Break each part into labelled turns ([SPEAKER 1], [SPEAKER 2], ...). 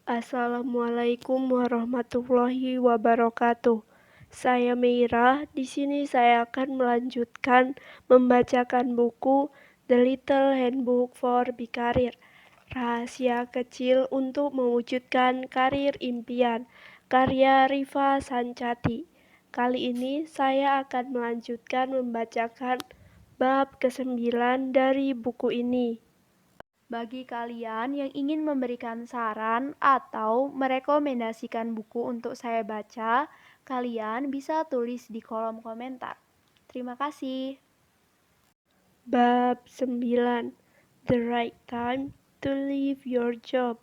[SPEAKER 1] Assalamualaikum warahmatullahi wabarakatuh. Saya Meira. Di sini saya akan melanjutkan membacakan buku The Little Handbook for Big Career. Rahasia kecil untuk mewujudkan karir impian. Karya Rifa Sancati. Kali ini saya akan melanjutkan membacakan bab ke-9 dari buku ini. Bagi kalian yang ingin memberikan saran atau merekomendasikan buku untuk saya baca, kalian bisa tulis di kolom komentar. Terima kasih. Bab 9. The right time to leave your job.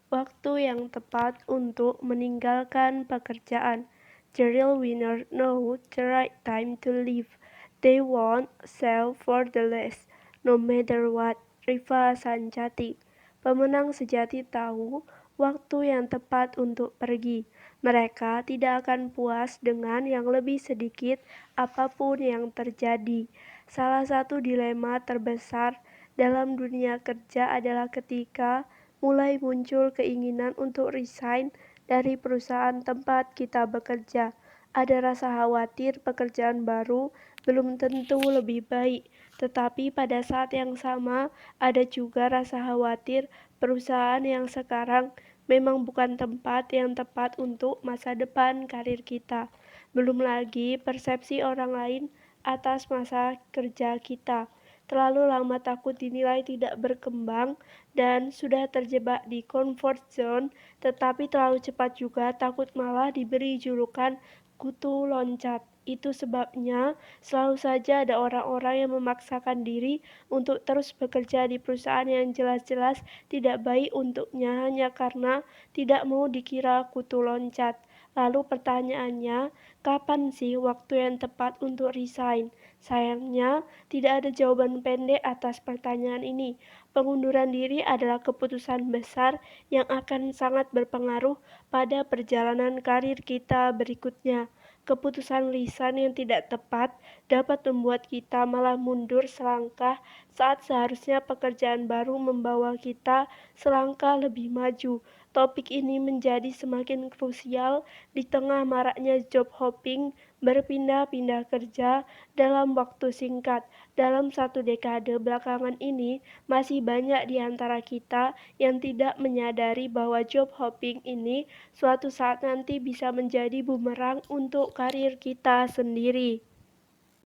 [SPEAKER 1] Waktu yang tepat untuk meninggalkan pekerjaan. The real winner know the right time to leave. They won't sell for the less, no matter what. Rifa Sancati. Pemenang sejati tahu waktu yang tepat untuk pergi. Mereka tidak akan puas dengan yang lebih sedikit apapun yang terjadi. Salah satu dilema terbesar dalam dunia kerja adalah ketika mulai muncul keinginan untuk resign dari perusahaan tempat kita bekerja. Ada rasa khawatir pekerjaan baru belum tentu lebih baik, tetapi pada saat yang sama ada juga rasa khawatir perusahaan yang sekarang memang bukan tempat yang tepat untuk masa depan karir kita. Belum lagi persepsi orang lain atas masa kerja kita. Terlalu lama takut dinilai tidak berkembang dan sudah terjebak di comfort zone, tetapi terlalu cepat juga takut malah diberi julukan kutu loncat. Itu sebabnya selalu saja ada orang-orang yang memaksakan diri untuk terus bekerja di perusahaan yang jelas-jelas tidak baik untuknya hanya karena tidak mau dikira kutu loncat. Lalu pertanyaannya, kapan sih waktu yang tepat untuk resign? Sayangnya, tidak ada jawaban pendek atas pertanyaan ini. Pengunduran diri adalah keputusan besar yang akan sangat berpengaruh pada perjalanan karir kita berikutnya. Keputusan lisan yang tidak tepat dapat membuat kita malah mundur selangkah saat seharusnya pekerjaan baru membawa kita selangkah lebih maju. Topik ini menjadi semakin krusial di tengah maraknya job hopping, berpindah-pindah kerja dalam waktu singkat. Dalam 1 dekade belakangan ini, masih banyak di antara kita yang tidak menyadari bahwa job hopping ini suatu saat nanti bisa menjadi bumerang untuk karir kita sendiri.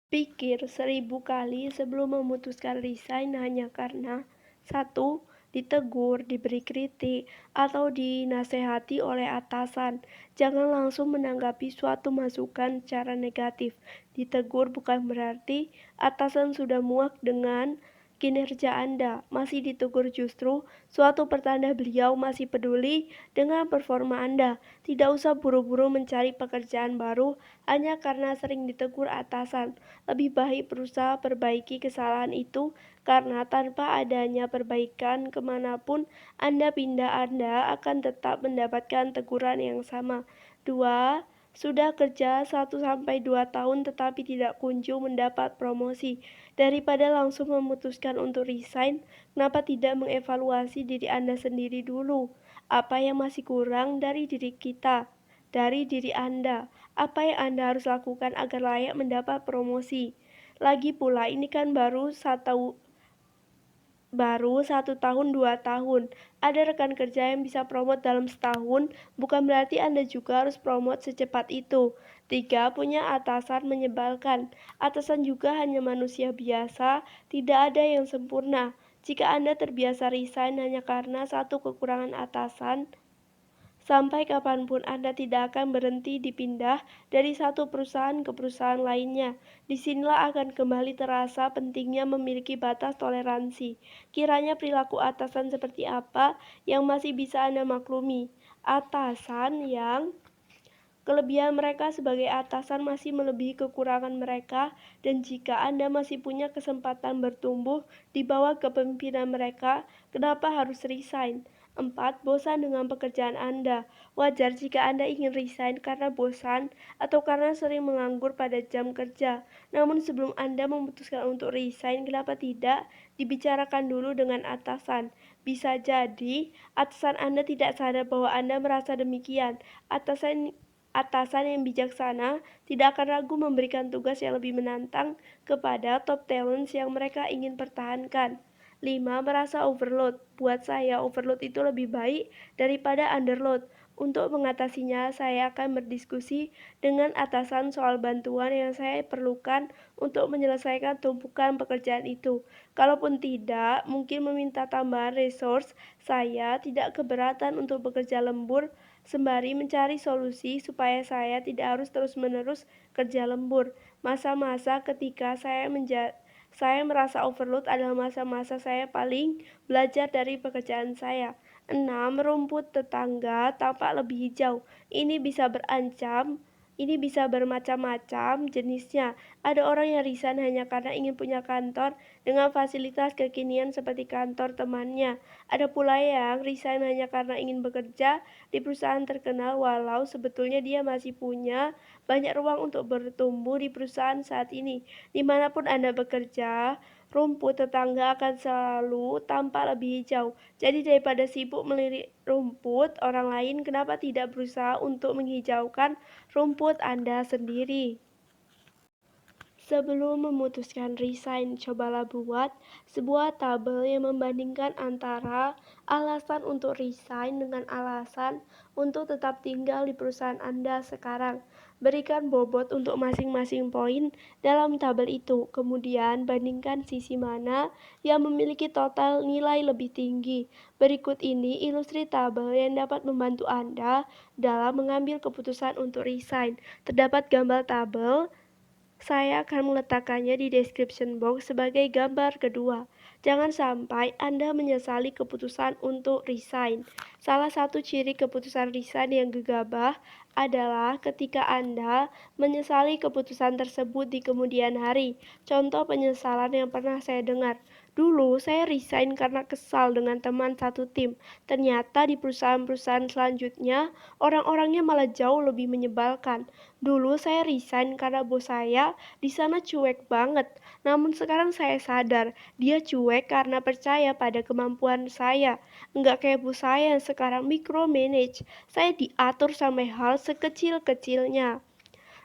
[SPEAKER 1] Pikir 1000 kali sebelum memutuskan resign hanya karena 1. Ditegur, diberi kritik, atau dinasehati oleh atasan. Jangan langsung menanggapi suatu masukan secara negatif. Ditegur bukan berarti atasan sudah muak dengan kinerja Anda. Masih ditegur justru suatu pertanda beliau masih peduli dengan performa Anda. Tidak usah buru-buru mencari pekerjaan baru hanya karena sering ditegur atasan. Lebih baik berusaha perbaiki kesalahan itu karena tanpa adanya perbaikan kemanapun Anda pindah, Anda akan tetap mendapatkan teguran yang sama. 2. Sudah kerja 1-2 tahun tetapi tidak kunjung mendapat promosi. Daripada langsung memutuskan untuk resign, kenapa tidak mengevaluasi diri Anda sendiri dulu? Apa yang masih kurang dari diri kita? Dari diri Anda? Apa yang Anda harus lakukan agar layak mendapat promosi? Lagi pula ini kan baru 1 tahun 2 tahun. Ada rekan kerja yang bisa promote dalam setahun, bukan berarti Anda juga harus promote secepat itu. 3. Punya atasan menyebalkan. Atasan juga hanya manusia biasa, tidak ada yang sempurna. Jika Anda terbiasa resign hanya karena satu kekurangan atasan, sampai kapanpun Anda tidak akan berhenti dipindah dari satu perusahaan ke perusahaan lainnya. Disinilah akan kembali terasa pentingnya memiliki batas toleransi. Kiranya perilaku atasan seperti apa yang masih bisa Anda maklumi? Atasan yang kelebihan mereka sebagai atasan masih melebihi kekurangan mereka, dan jika Anda masih punya kesempatan bertumbuh di bawah kepemimpinan mereka, kenapa harus resign? 4. Bosan dengan pekerjaan Anda. Wajar jika Anda ingin resign karena bosan atau karena sering menganggur pada jam kerja. Namun sebelum Anda memutuskan untuk resign, kenapa tidak dibicarakan dulu dengan atasan? Bisa jadi atasan Anda tidak sadar bahwa Anda merasa demikian. Atasan atasan yang bijaksana tidak akan ragu memberikan tugas yang lebih menantang kepada top talents yang mereka ingin pertahankan. 5. Merasa overload. Buat saya, overload itu lebih baik daripada underload. Untuk mengatasinya, saya akan berdiskusi dengan atasan soal bantuan yang saya perlukan untuk menyelesaikan tumpukan pekerjaan itu. Kalaupun tidak, mungkin meminta tambahan resource. Saya tidak keberatan untuk bekerja lembur sembari mencari solusi supaya saya tidak harus terus-menerus kerja lembur. Masa-masa ketika saya merasa overload adalah masa-masa saya paling belajar dari pekerjaan saya. 6. Rumput tetangga tampak lebih hijau. Ini bisa bermacam-macam jenisnya. Ada orang yang resign hanya karena ingin punya kantor dengan fasilitas kekinian seperti kantor temannya. Ada pula yang resign hanya karena ingin bekerja di perusahaan terkenal walau sebetulnya dia masih punya banyak ruang untuk bertumbuh di perusahaan saat ini. Dimanapun Anda bekerja, rumput tetangga akan selalu tampak lebih hijau. Jadi daripada sibuk melirik rumput orang lain, kenapa tidak berusaha untuk menghijaukan rumput Anda sendiri? Sebelum memutuskan resign, cobalah buat sebuah tabel yang membandingkan antara alasan untuk resign dengan alasan untuk tetap tinggal di perusahaan Anda sekarang. Berikan bobot untuk masing-masing poin dalam tabel itu. Kemudian bandingkan sisi mana yang memiliki total nilai lebih tinggi. Berikut ini ilustrasi tabel yang dapat membantu Anda dalam mengambil keputusan untuk resign. Terdapat gambar tabel. Saya akan meletakkannya di description box sebagai gambar kedua. Jangan sampai Anda menyesali keputusan untuk resign. Salah satu ciri keputusan resign yang gegabah adalah ketika Anda menyesali keputusan tersebut di kemudian hari. Contoh penyesalan yang pernah saya dengar. Dulu saya resign karena kesal dengan teman satu tim. Ternyata di perusahaan-perusahaan selanjutnya, orang-orangnya malah jauh lebih menyebalkan. Dulu saya resign karena bos saya di sana cuek banget. Namun sekarang saya sadar, dia cuek karena percaya pada kemampuan saya. Enggak kayak bos saya yang sekarang micromanage. Saya diatur sampai hal sekecil-kecilnya.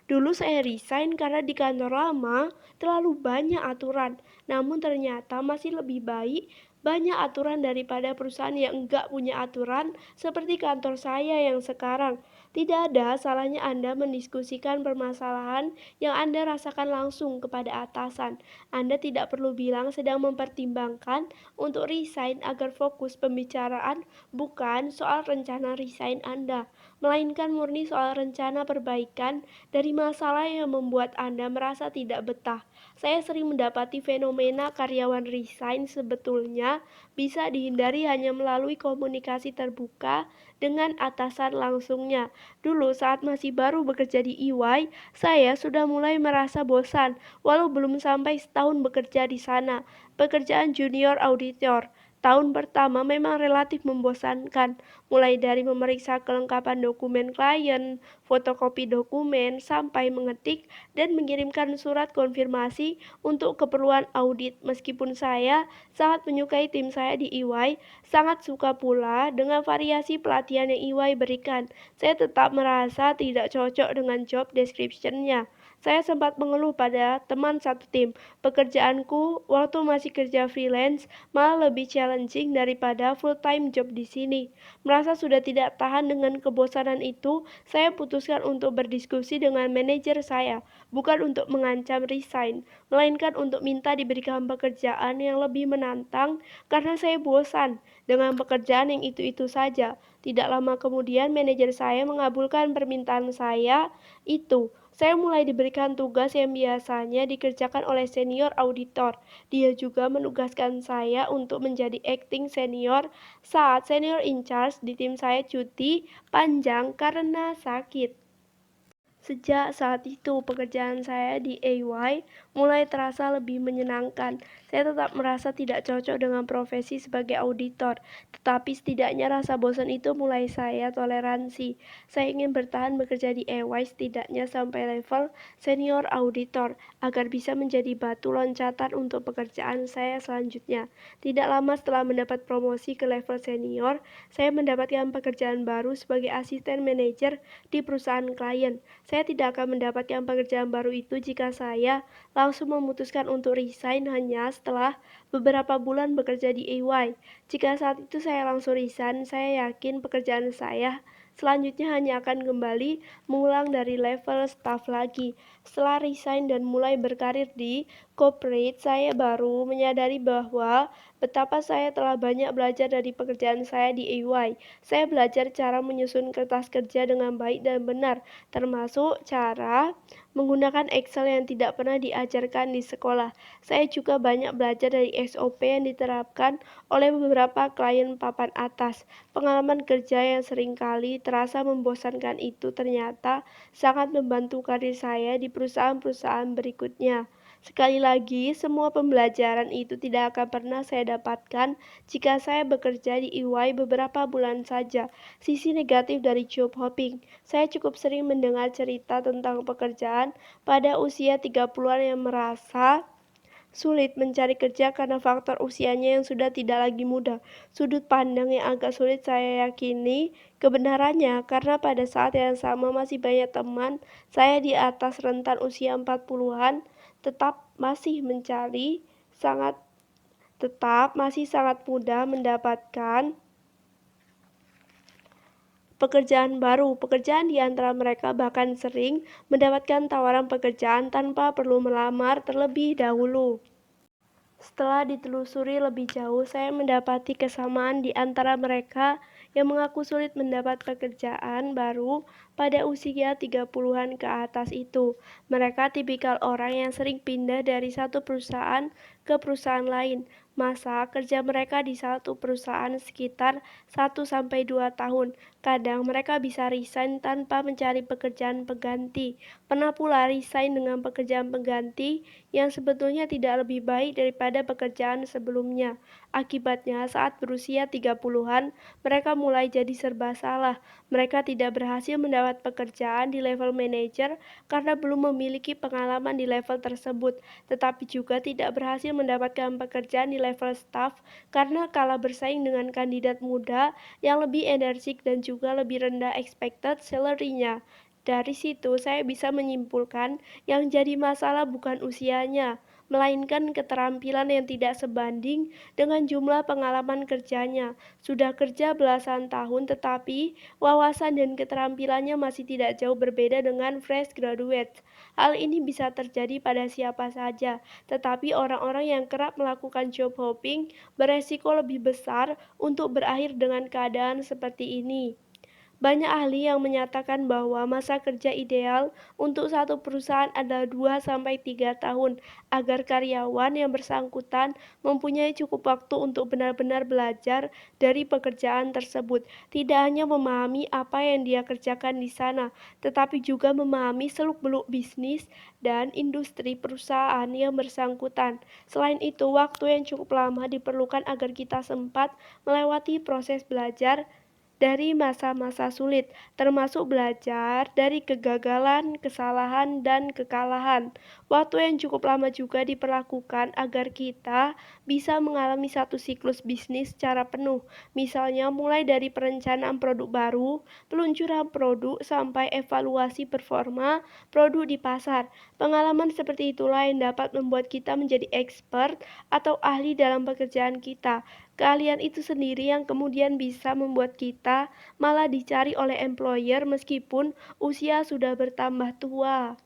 [SPEAKER 1] Dulu saya resign karena di kantor lama terlalu banyak aturan. Namun ternyata masih lebih baik banyak aturan daripada perusahaan yang enggak punya aturan seperti kantor saya yang sekarang. Tidak ada salahnya Anda mendiskusikan permasalahan yang Anda rasakan langsung kepada atasan. Anda tidak perlu bilang sedang mempertimbangkan untuk resign agar fokus pembicaraan bukan soal rencana resign Anda, melainkan murni soal rencana perbaikan dari masalah yang membuat Anda merasa tidak betah. Saya sering mendapati fenomena karyawan resign sebetulnya bisa dihindari hanya melalui komunikasi terbuka dengan atasan langsungnya. Dulu saat masih baru bekerja di EY, saya sudah mulai merasa bosan walau belum sampai setahun bekerja di sana. Pekerjaan junior auditor tahun pertama memang relatif membosankan, mulai dari memeriksa kelengkapan dokumen klien, fotokopi dokumen, sampai mengetik dan mengirimkan surat konfirmasi untuk keperluan audit. Meskipun saya sangat menyukai tim saya di EY, sangat suka pula dengan variasi pelatihan yang EY berikan. Saya tetap merasa tidak cocok dengan job description-nya. Saya sempat mengeluh pada teman satu tim. Pekerjaanku waktu masih kerja freelance malah lebih challenging daripada full-time job di sini. Merasa sudah tidak tahan dengan kebosanan itu, saya putuskan untuk berdiskusi dengan manajer saya, bukan untuk mengancam resign, melainkan untuk minta diberikan pekerjaan yang lebih menantang karena saya bosan dengan pekerjaan yang itu-itu saja. Tidak lama kemudian manajer saya mengabulkan permintaan saya itu. Saya mulai diberikan tugas yang biasanya dikerjakan oleh senior auditor. Dia juga menugaskan saya untuk menjadi acting senior saat senior in charge di tim saya cuti panjang karena sakit. Sejak saat itu, pekerjaan saya di EY mulai terasa lebih menyenangkan. Saya tetap merasa tidak cocok dengan profesi sebagai auditor, tetapi setidaknya rasa bosan itu mulai saya toleransi. Saya ingin bertahan bekerja di EY setidaknya sampai level senior auditor, agar bisa menjadi batu loncatan untuk pekerjaan saya selanjutnya. Tidak lama setelah mendapat promosi ke level senior, saya mendapatkan pekerjaan baru sebagai asisten manajer di perusahaan klien. Saya tidak akan mendapatkan pekerjaan baru itu jika saya langsung memutuskan untuk resign hanya setelah beberapa bulan bekerja di EY. Jika saat itu saya langsung resign, saya yakin pekerjaan saya selanjutnya hanya akan kembali mengulang dari level staff lagi. Setelah resign dan mulai berkarir di corporate, saya baru menyadari bahwa betapa saya telah banyak belajar dari pekerjaan saya di EY. Saya belajar cara menyusun kertas kerja dengan baik dan benar, termasuk cara menggunakan Excel yang tidak pernah diajarkan di sekolah. Saya juga banyak belajar dari SOP yang diterapkan oleh beberapa klien papan atas. Pengalaman kerja yang seringkali terasa membosankan itu ternyata sangat membantu karir saya di perusahaan-perusahaan berikutnya. Sekali lagi, semua pembelajaran itu tidak akan pernah saya dapatkan jika saya bekerja di EY beberapa bulan saja. Sisi negatif dari job hopping, saya cukup sering mendengar cerita tentang pekerjaan pada usia 30-an yang merasa sulit mencari kerja karena faktor usianya yang sudah tidak lagi muda. Sudut pandang yang agak sulit saya yakini kebenarannya karena pada saat yang sama masih banyak teman saya di atas rentan usia 40-an tetap masih mencari sangat tetap masih sangat mudah mendapatkan pekerjaan baru. Pekerjaan di antara mereka bahkan sering mendapatkan tawaran pekerjaan tanpa perlu melamar terlebih dahulu. Setelah ditelusuri lebih jauh, saya mendapati kesamaan di antara mereka yang mengaku sulit mendapat pekerjaan baru pada usia 30-an ke atas itu. Mereka tipikal orang yang sering pindah dari satu perusahaan ke perusahaan lain. Masa kerja mereka di satu perusahaan sekitar 1 sampai 2 tahun. Kadang mereka bisa resign tanpa mencari pekerjaan pengganti. Pernah pula resign dengan pekerjaan pengganti yang sebetulnya tidak lebih baik daripada pekerjaan sebelumnya. Akibatnya, saat berusia 30-an, mereka mulai jadi serba salah. Mereka tidak berhasil mendapat pekerjaan di level manajer karena belum memiliki pengalaman di level tersebut, tetapi juga tidak berhasil mendapatkan pekerjaan di level staff karena kalah bersaing dengan kandidat muda yang lebih energik dan juga lebih rendah expected salary-nya. Dari situ saya bisa menyimpulkan yang jadi masalah bukan usianya, melainkan keterampilan yang tidak sebanding dengan jumlah pengalaman kerjanya. Sudah kerja belasan tahun tetapi wawasan dan keterampilannya masih tidak jauh berbeda dengan fresh graduate. Hal ini bisa terjadi pada siapa saja, tetapi orang-orang yang kerap melakukan job hopping beresiko lebih besar untuk berakhir dengan keadaan seperti ini. Banyak ahli yang menyatakan bahwa masa kerja ideal untuk satu perusahaan adalah 2 sampai 3 tahun agar karyawan yang bersangkutan mempunyai cukup waktu untuk benar-benar belajar dari pekerjaan tersebut. Tidak hanya memahami apa yang dia kerjakan di sana, tetapi juga memahami seluk-beluk bisnis dan industri perusahaan yang bersangkutan. Selain itu, waktu yang cukup lama diperlukan agar kita sempat melewati proses belajar dari masa-masa sulit, termasuk belajar dari kegagalan, kesalahan, dan kekalahan. Waktu yang cukup lama juga diperlakukan agar kita bisa mengalami satu siklus bisnis secara penuh, misalnya mulai dari perencanaan produk baru, peluncuran produk, sampai evaluasi performa produk di pasar. Pengalaman seperti itulah yang dapat membuat kita menjadi expert atau ahli dalam pekerjaan kita. Keahlian itu sendiri yang kemudian bisa membuat kita malah dicari oleh employer meskipun usia sudah bertambah tua.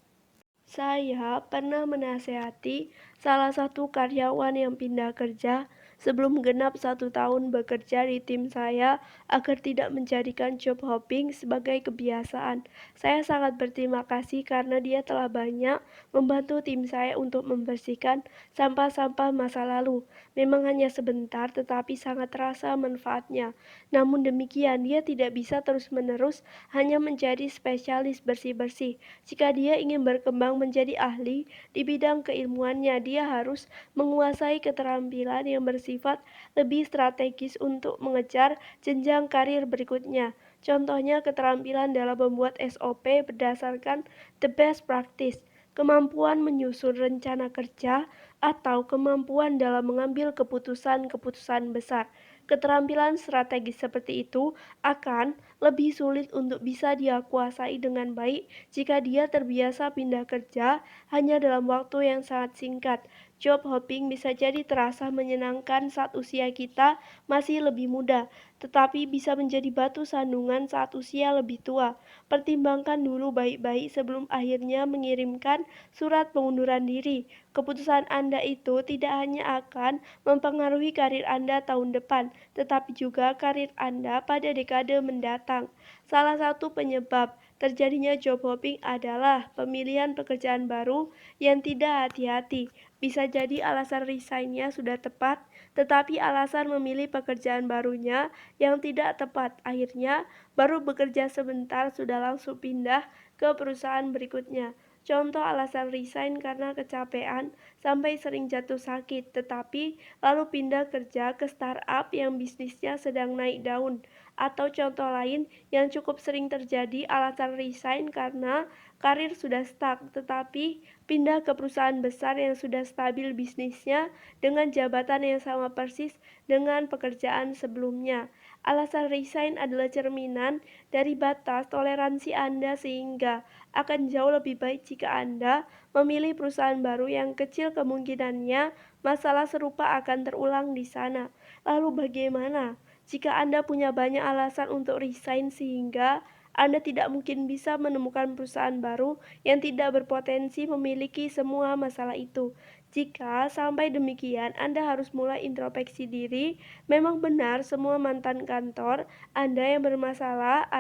[SPEAKER 1] Saya pernah menasehati salah satu karyawan yang pindah kerja sebelum genap 1 tahun bekerja di tim saya agar tidak menjadikan job hopping sebagai kebiasaan. Saya sangat berterima kasih karena dia telah banyak membantu tim saya untuk membersihkan sampah-sampah masa lalu. Memang hanya sebentar tetapi sangat terasa manfaatnya. Namun demikian, dia tidak bisa terus-menerus hanya menjadi spesialis bersih-bersih. Jika dia ingin berkembang menjadi ahli di bidang keilmuannya, dia harus menguasai keterampilan yang bersifat lebih strategis untuk mengejar jenjang karir berikutnya. Contohnya keterampilan dalam membuat SOP berdasarkan the best practice, kemampuan menyusun rencana kerja, atau kemampuan dalam mengambil keputusan-keputusan besar. Keterampilan strategis seperti itu akan lebih sulit untuk bisa dia kuasai dengan baik jika dia terbiasa pindah kerja hanya dalam waktu yang sangat singkat. Job hopping bisa jadi terasa menyenangkan saat usia kita masih lebih muda, tetapi bisa menjadi batu sandungan saat usia lebih tua. Pertimbangkan dulu baik-baik sebelum akhirnya mengirimkan surat pengunduran diri. Keputusan Anda itu tidak hanya akan mempengaruhi karir Anda tahun depan, tetapi juga karir Anda pada dekade mendatang. Salah satu penyebab terjadinya job hopping adalah pemilihan pekerjaan baru yang tidak hati-hati. Bisa jadi alasan resign-nya sudah tepat, tetapi alasan memilih pekerjaan barunya yang tidak tepat. Akhirnya, baru bekerja sebentar sudah langsung pindah ke perusahaan berikutnya. Contoh alasan resign karena kecapean sampai sering jatuh sakit, tetapi lalu pindah kerja ke startup yang bisnisnya sedang naik daun. Atau contoh lain yang cukup sering terjadi, alasan resign karena karir sudah stuck, tetapi pindah ke perusahaan besar yang sudah stabil bisnisnya dengan jabatan yang sama persis dengan pekerjaan sebelumnya. Alasan resign adalah cerminan dari batas toleransi Anda sehingga akan jauh lebih baik jika Anda memilih perusahaan baru yang kecil kemungkinannya masalah serupa akan terulang di sana. Lalu bagaimana jika Anda punya banyak alasan untuk resign sehingga Anda tidak mungkin bisa menemukan perusahaan baru yang tidak berpotensi memiliki semua masalah itu? Jika sampai demikian, Anda harus mulai introspeksi diri. Memang benar semua mantan kantor Anda yang bermasalah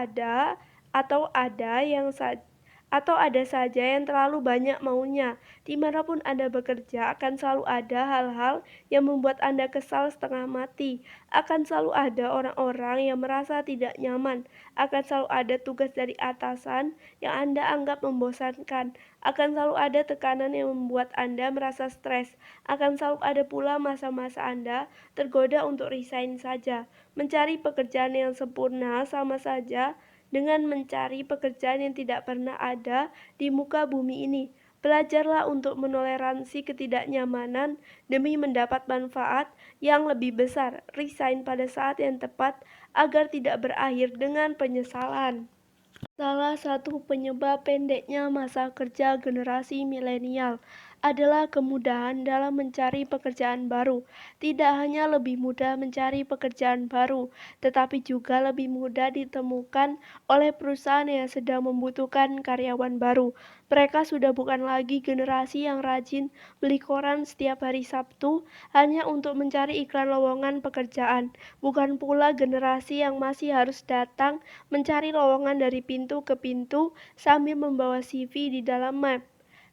[SPEAKER 1] atau ada saja yang terlalu banyak maunya. Dimanapun Anda bekerja, akan selalu ada hal-hal yang membuat Anda kesal setengah mati. Akan selalu ada orang-orang yang merasa tidak nyaman. Akan selalu ada tugas dari atasan yang Anda anggap membosankan. Akan selalu ada tekanan yang membuat Anda merasa stres. Akan selalu ada pula masa-masa Anda tergoda untuk resign saja. Mencari pekerjaan yang sempurna sama saja dengan mencari pekerjaan yang tidak pernah ada di muka bumi ini. Belajarlah untuk menoleransi ketidaknyamanan demi mendapat manfaat yang lebih besar. Resign pada saat yang tepat agar tidak berakhir dengan penyesalan. Salah satu penyebab pendeknya masa kerja generasi milenial adalah kemudahan dalam mencari pekerjaan baru. Tidak hanya lebih mudah mencari pekerjaan baru, tetapi juga lebih mudah ditemukan oleh perusahaan yang sedang membutuhkan karyawan baru. Mereka sudah bukan lagi generasi yang rajin beli koran setiap hari Sabtu hanya untuk mencari iklan lowongan pekerjaan. Bukan pula generasi yang masih harus datang mencari lowongan dari pintu ke pintu sambil membawa CV di dalam map.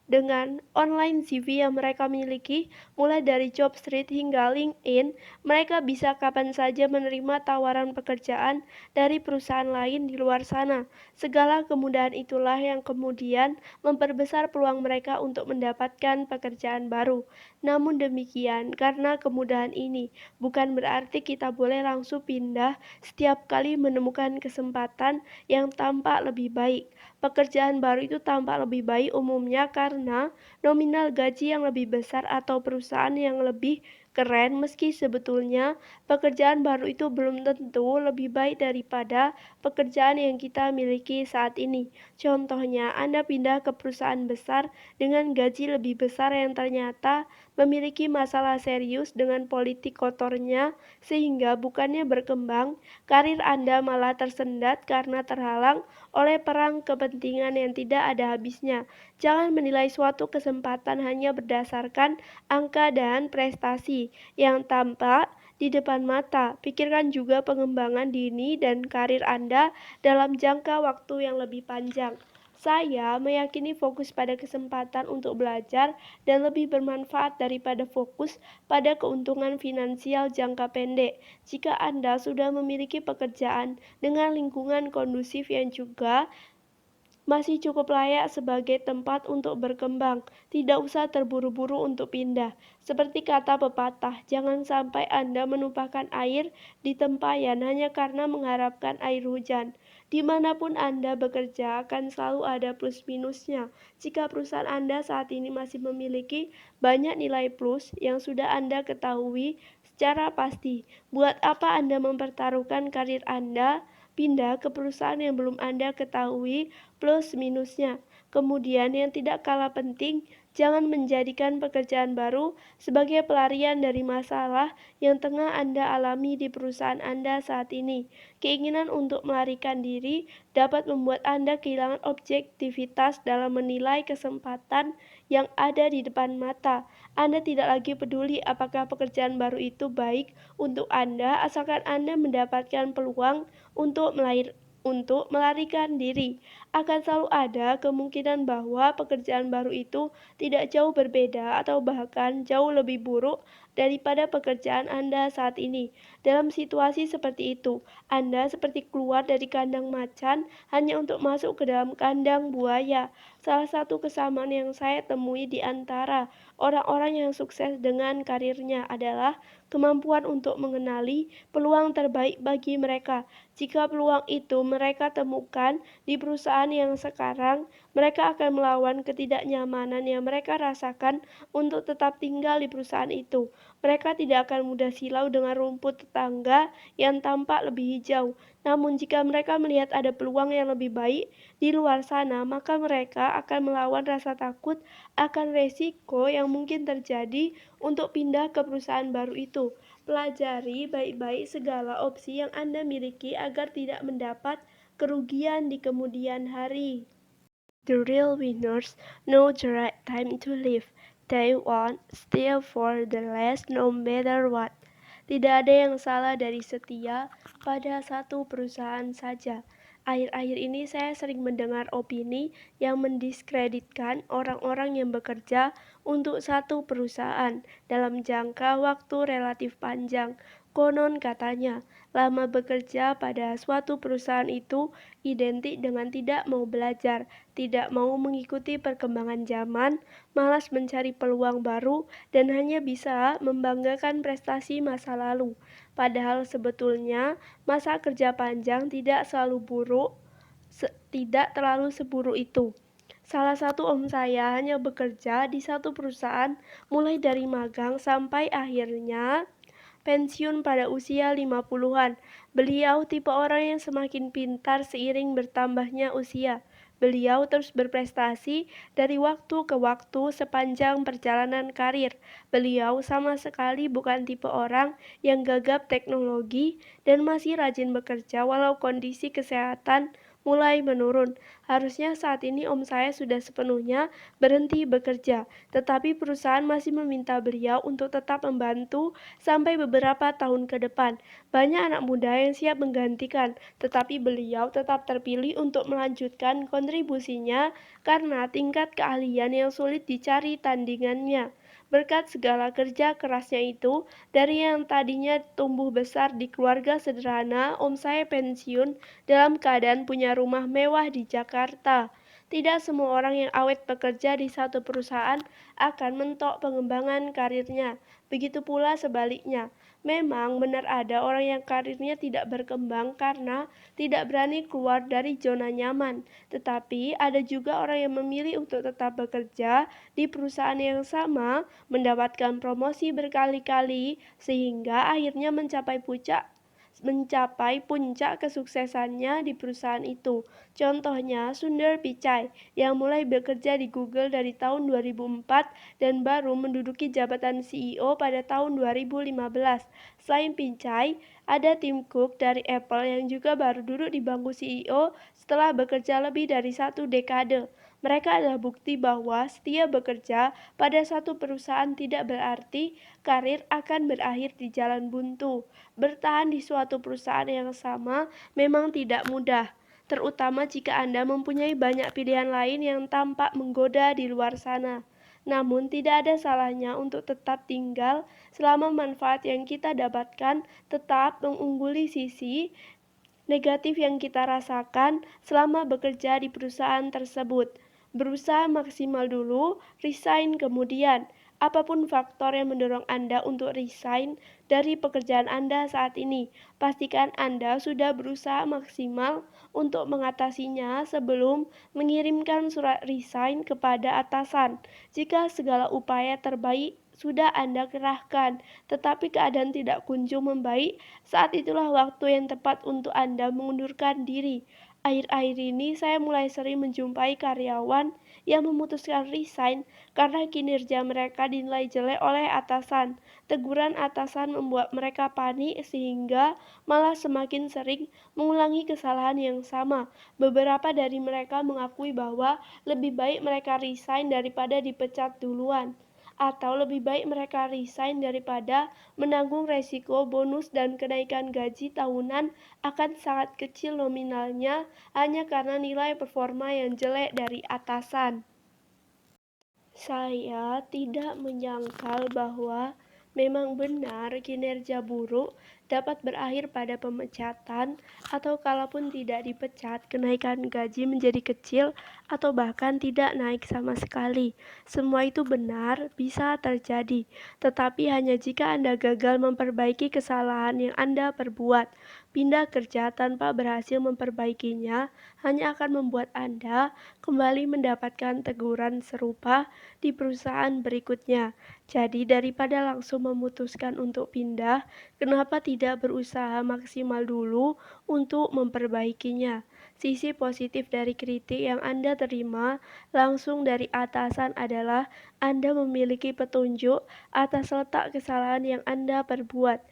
[SPEAKER 1] Dengan online CV yang mereka miliki, mulai dari Jobstreet hingga LinkedIn, mereka bisa kapan saja menerima tawaran pekerjaan dari perusahaan lain di luar sana. Segala kemudahan itulah yang kemudian memperbesar peluang mereka untuk mendapatkan pekerjaan baru. Namun demikian, karena kemudahan ini bukan berarti kita boleh langsung pindah setiap kali menemukan kesempatan yang tampak lebih baik. Pekerjaan baru itu tampak lebih baik umumnya karena nominal gaji yang lebih besar atau perusahaan yang lebih keren, meski sebetulnya pekerjaan baru itu belum tentu lebih baik daripada pekerjaan yang kita miliki saat ini. Contohnya, Anda pindah ke perusahaan besar dengan gaji lebih besar yang ternyata memiliki masalah serius dengan politik kotornya, sehingga bukannya berkembang, karir Anda malah tersendat karena terhalang oleh perang kepentingan yang tidak ada habisnya. Jangan menilai suatu kesempatan hanya berdasarkan angka dan prestasi, prestasi yang tampak di depan mata. Pikirkan juga pengembangan dini dan karir Anda dalam jangka waktu yang lebih panjang. Saya meyakini fokus pada kesempatan untuk belajar dan lebih bermanfaat daripada fokus pada keuntungan finansial jangka pendek. Jika Anda sudah memiliki pekerjaan dengan lingkungan kondusif yang juga masih cukup layak sebagai tempat untuk berkembang. Tidak usah terburu-buru untuk pindah. Seperti kata pepatah, jangan sampai Anda menumpahkan air di tempayan hanya karena mengharapkan air hujan. Dimanapun Anda bekerja akan selalu ada plus minusnya. Jika perusahaan Anda saat ini masih memiliki banyak nilai plus yang sudah Anda ketahui secara pasti, buat apa Anda mempertaruhkan karir Anda pindah ke perusahaan yang belum Anda ketahui plus minusnya. Kemudian yang tidak kalah penting, jangan menjadikan pekerjaan baru sebagai pelarian dari masalah yang tengah Anda alami di perusahaan Anda saat ini. Keinginan untuk melarikan diri dapat membuat Anda kehilangan objektivitas dalam menilai kesempatan yang ada di depan mata. Anda tidak lagi peduli apakah pekerjaan baru itu baik untuk Anda, asalkan Anda mendapatkan peluang untuk melarikan diri. Akan selalu ada kemungkinan bahwa pekerjaan baru itu tidak jauh berbeda atau bahkan jauh lebih buruk daripada pekerjaan Anda saat ini. Dalam situasi seperti itu, Anda seperti keluar dari kandang macan hanya untuk masuk ke dalam kandang buaya. Salah satu kesamaan yang saya temui di antara orang-orang yang sukses dengan karirnya adalah kemampuan untuk mengenali peluang terbaik bagi mereka. Jika peluang itu mereka temukan di perusahaan yang sekarang, mereka akan melawan ketidaknyamanan yang mereka rasakan untuk tetap tinggal di perusahaan itu. Mereka tidak akan mudah silau dengan rumput tetangga yang tampak lebih hijau. Namun jika mereka melihat ada peluang yang lebih baik di luar sana, maka mereka akan melawan rasa takut akan resiko yang mungkin terjadi untuk pindah ke perusahaan baru itu. Pelajari baik-baik segala opsi yang Anda miliki agar tidak mendapat kerugian di kemudian hari. The real winners know the right time to leave. They won't stay for the last no matter what. Tidak ada yang salah dari setia pada satu perusahaan saja. Akhir-akhir ini saya sering mendengar opini yang mendiskreditkan orang-orang yang bekerja untuk satu perusahaan dalam jangka waktu relatif panjang. Konon katanya, lama bekerja pada suatu perusahaan itu identik dengan tidak mau belajar, tidak mau mengikuti perkembangan zaman, malas mencari peluang baru, dan hanya bisa membanggakan prestasi masa lalu. Padahal sebetulnya masa kerja panjang tidak selalu buruk, tidak terlalu seburuk itu. Salah satu om saya hanya bekerja di satu perusahaan mulai dari magang sampai akhirnya pensiun pada usia 50-an. Beliau tipe orang yang semakin pintar seiring bertambahnya usia. Beliau terus berprestasi dari waktu ke waktu sepanjang perjalanan karir. Beliau sama sekali bukan tipe orang yang gagap teknologi dan masih rajin bekerja walau kondisi kesehatan mulai menurun. Harusnya saat ini om saya sudah sepenuhnya berhenti bekerja, tetapi perusahaan masih meminta beliau untuk tetap membantu sampai beberapa tahun ke depan. Banyak anak muda yang siap menggantikan, tetapi beliau tetap terpilih untuk melanjutkan kontribusinya karena tingkat keahlian yang sulit dicari tandingannya. Berkat segala kerja kerasnya itu, dari yang tadinya tumbuh besar di keluarga sederhana, om saya pensiun dalam keadaan punya rumah mewah di Jakarta. Tidak semua orang yang awet bekerja di satu perusahaan akan mentok pengembangan karirnya. Begitu pula sebaliknya. Memang benar ada orang yang karirnya tidak berkembang karena tidak berani keluar dari zona nyaman. Tetapi ada juga orang yang memilih untuk tetap bekerja di perusahaan yang sama, mendapatkan promosi berkali-kali, sehingga akhirnya mencapai puncak kesuksesannya di perusahaan itu. Contohnya Sundar Pichai yang mulai bekerja di Google dari tahun 2004 dan baru menduduki jabatan CEO pada tahun 2015. Selain Pichai, ada Tim Cook dari Apple yang juga baru duduk di bangku CEO setelah bekerja lebih dari 1 dekade. Mereka adalah bukti bahwa setia bekerja pada satu perusahaan tidak berarti karir akan berakhir di jalan buntu. Bertahan di suatu perusahaan yang sama memang tidak mudah, terutama jika Anda mempunyai banyak pilihan lain yang tampak menggoda di luar sana. Namun, tidak ada salahnya untuk tetap tinggal selama manfaat yang kita dapatkan tetap mengungguli sisi negatif yang kita rasakan selama bekerja di perusahaan tersebut. Berusaha maksimal dulu, resign kemudian. Apapun faktor yang mendorong Anda untuk resign dari pekerjaan Anda saat ini, pastikan Anda sudah berusaha maksimal untuk mengatasinya sebelum mengirimkan surat resign kepada atasan. Jika segala upaya terbaik sudah Anda kerahkan, tetapi keadaan tidak kunjung membaik, saat itulah waktu yang tepat untuk Anda mengundurkan diri. Akhir-akhir ini saya mulai sering menjumpai karyawan yang memutuskan resign karena kinerja mereka dinilai jelek oleh atasan. Teguran atasan membuat mereka panik sehingga malah semakin sering mengulangi kesalahan yang sama. Beberapa dari mereka mengakui bahwa lebih baik mereka resign daripada dipecat duluan, atau lebih baik mereka resign daripada menanggung resiko bonus dan kenaikan gaji tahunan akan sangat kecil nominalnya hanya karena nilai performa yang jelek dari atasan. Saya tidak menyangkal bahwa memang benar kinerja buruk dapat berakhir pada pemecatan atau kalaupun tidak dipecat, kenaikan gaji menjadi kecil atau bahkan tidak naik sama sekali. Semua itu benar, bisa terjadi, tetapi hanya jika Anda gagal memperbaiki kesalahan yang Anda perbuat. Pindah kerja tanpa berhasil memperbaikinya hanya akan membuat Anda kembali mendapatkan teguran serupa di perusahaan berikutnya. Jadi daripada langsung memutuskan untuk pindah, kenapa tidak berusaha maksimal dulu untuk memperbaikinya? Sisi positif dari kritik yang Anda terima langsung dari atasan adalah Anda memiliki petunjuk atas letak kesalahan yang Anda perbuat.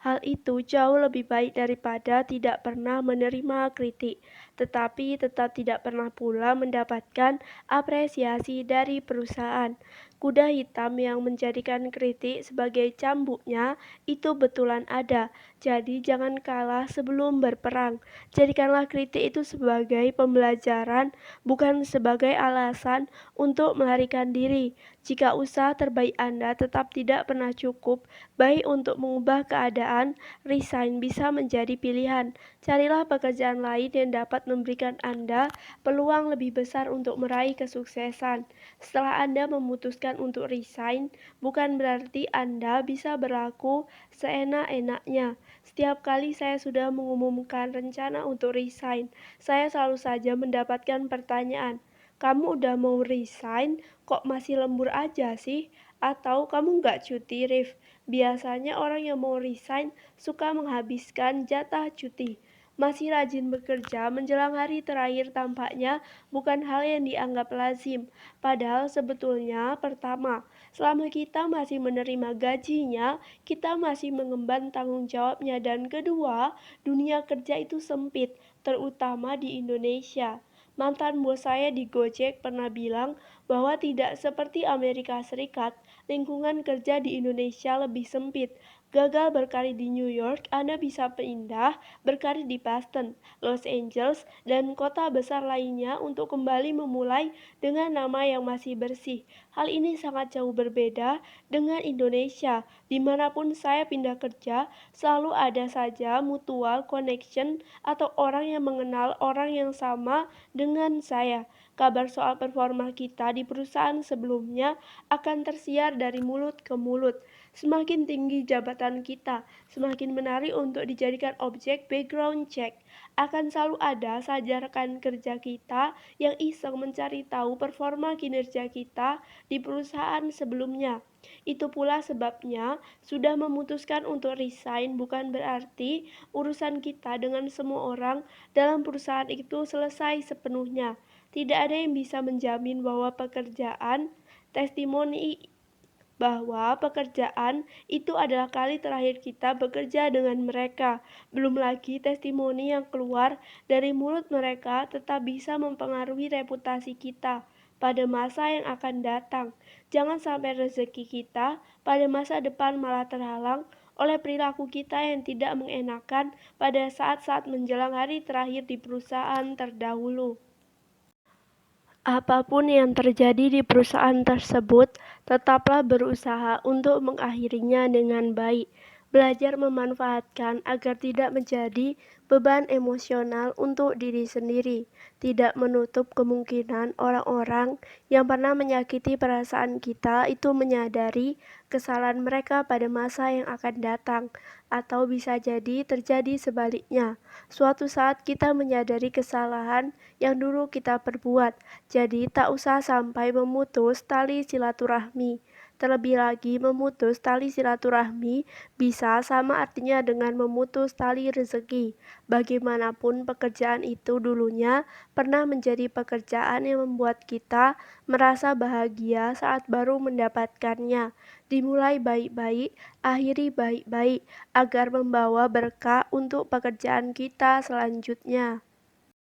[SPEAKER 1] Hal itu jauh lebih baik daripada tidak pernah menerima kritik, tetapi tetap tidak pernah pula mendapatkan apresiasi dari perusahaan. Kuda hitam yang menjadikan kritik sebagai cambuknya itu betulan ada, jadi jangan kalah sebelum berperang. Jadikanlah kritik itu sebagai pembelajaran, bukan sebagai alasan untuk melarikan diri. Jika usaha terbaik Anda tetap tidak pernah cukup, baik untuk mengubah keadaan, resign bisa menjadi pilihan. Carilah pekerjaan lain yang dapat memberikan Anda peluang lebih besar untuk meraih kesuksesan. Setelah Anda memutuskan untuk resign, bukan berarti Anda bisa berlaku seenak-enaknya. Setiap kali saya sudah mengumumkan rencana untuk resign, saya selalu saja mendapatkan pertanyaan, "Kamu udah mau resign, kok masih lembur aja sih? Atau kamu nggak cuti, Rif?" Biasanya orang yang mau resign suka menghabiskan jatah cuti. Masih rajin bekerja menjelang hari terakhir tampaknya bukan hal yang dianggap lazim. Padahal sebetulnya pertama, selama kita masih menerima gajinya, kita masih mengemban tanggung jawabnya. Dan kedua, dunia kerja itu sempit, terutama di Indonesia. Mantan bos saya di Gojek pernah bilang bahwa tidak seperti Amerika Serikat, lingkungan kerja di Indonesia lebih sempit. Gagal berkarir di New York, Anda bisa pindah berkarir di Boston, Los Angeles, dan kota besar lainnya untuk kembali memulai dengan nama yang masih bersih. Hal ini sangat jauh berbeda dengan Indonesia. Dimanapun saya pindah kerja, selalu ada saja mutual connection atau orang yang mengenal orang yang sama dengan saya. Kabar soal performa kita di perusahaan sebelumnya akan tersiar dari mulut ke mulut. Semakin tinggi jabatan kita, semakin menarik untuk dijadikan objek background check. Akan selalu ada saja rekan kerja kita yang iseng mencari tahu performa kinerja kita di perusahaan sebelumnya. Itu pula sebabnya sudah memutuskan untuk resign bukan berarti urusan kita dengan semua orang dalam perusahaan itu selesai sepenuhnya. Tidak ada yang bisa menjamin bahwa pekerjaan testimoni bahwa pekerjaan itu adalah kali terakhir kita bekerja dengan mereka. Belum lagi testimoni yang keluar dari mulut mereka tetap bisa mempengaruhi reputasi kita pada masa yang akan datang. Jangan sampai rezeki kita pada masa depan malah terhalang oleh perilaku kita yang tidak mengenakan pada saat-saat menjelang hari terakhir di perusahaan terdahulu. Apapun yang terjadi di perusahaan tersebut, tetaplah berusaha untuk mengakhirinya dengan baik. Belajar memanfaatkan agar tidak menjadi beban emosional untuk diri sendiri. Tidak menutup kemungkinan orang-orang yang pernah menyakiti perasaan kita itu menyadari kesalahan mereka pada masa yang akan datang. Atau bisa jadi terjadi sebaliknya. Suatu saat kita menyadari kesalahan yang dulu kita perbuat. Jadi tak usah sampai memutus tali silaturahmi. Terlebih lagi memutus tali silaturahmi bisa sama artinya dengan memutus tali rezeki. Bagaimanapun pekerjaan itu dulunya pernah menjadi pekerjaan yang membuat kita merasa bahagia saat baru mendapatkannya. Dimulai baik-baik, akhiri baik-baik agar membawa berkah untuk pekerjaan kita selanjutnya.